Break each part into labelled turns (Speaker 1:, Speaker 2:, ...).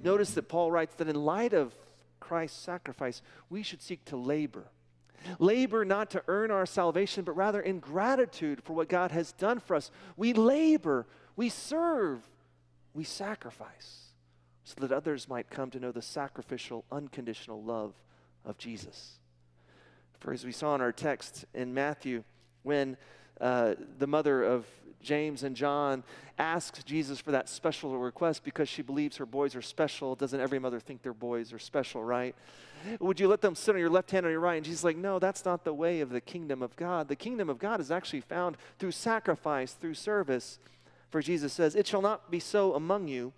Speaker 1: Notice that Paul writes that in light of Christ's sacrifice, we should seek to labor. Labor not to earn our salvation, but rather in gratitude for what God has done for us. We labor, we serve, we sacrifice, so that others might come to know the sacrificial, unconditional love of Jesus. For as we saw in our text in Matthew, when the mother of James and John asks Jesus for that special request because she believes her boys are special. Doesn't every mother think their boys are special, right? Would you let them sit on your left hand or your right? And Jesus is like, no, that's not the way of the kingdom of God. The kingdom of God is actually found through sacrifice, through service. For Jesus says, it shall not be so among you,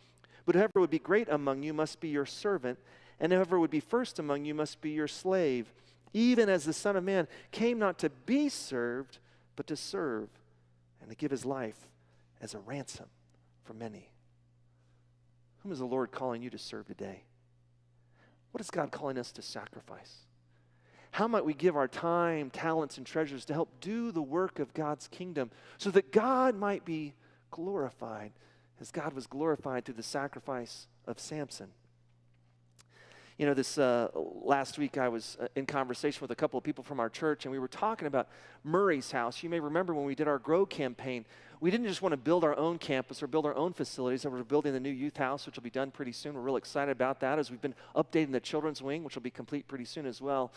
Speaker 1: but whoever would be great among you must be your servant, and whoever would be first among you must be your slave, even as the Son of Man came not to be served, but to serve, and to give his life as a ransom for many. Whom is the Lord calling you to serve today? What is God calling us to sacrifice? How might we give our time, talents, and treasures to help do the work of God's kingdom so that God might be glorified as God was glorified through the sacrifice of Samson? You know, this last week I was in conversation with a couple of people from our church, and we were talking about Murray's House. You may remember when we did our Grow campaign, we didn't just want to build our own campus or build our own facilities. So we're building the new youth house, which will be done pretty soon. We're real excited about that, as we've been updating the children's wing, which will be complete pretty soon as well.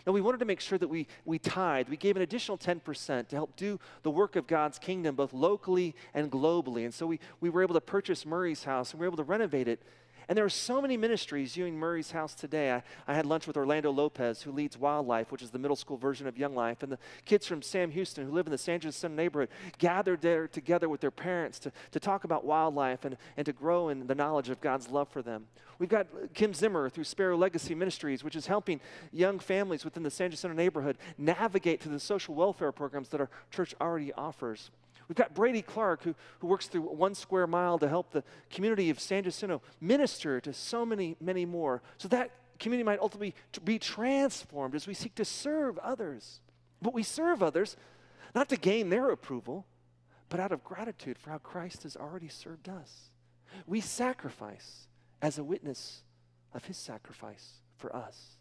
Speaker 1: And we wanted to make sure that we tithed. We gave an additional 10% to help do the work of God's kingdom, both locally and globally. And so we were able to purchase Murray's House, and we were able to renovate it. And there are so many ministries viewing Murray's House today. I had lunch with Orlando Lopez, who leads Wildlife, which is the middle school version of Young Life. And the kids from Sam Houston, who live in the San Jacinto neighborhood, gathered there together with their parents to talk about wildlife and to grow in the knowledge of God's love for them. We've got Kim Zimmer through Sparrow Legacy Ministries, which is helping young families within the San Jacinto neighborhood navigate through the social welfare programs that our church already offers. We've got Brady Clark, who works through 1 Square Mile to help the community of San Jacinto minister to so many, many more, so that community might ultimately be transformed as we seek to serve others. But we serve others not to gain their approval, but out of gratitude for how Christ has already served us. We sacrifice as a witness of his sacrifice for us.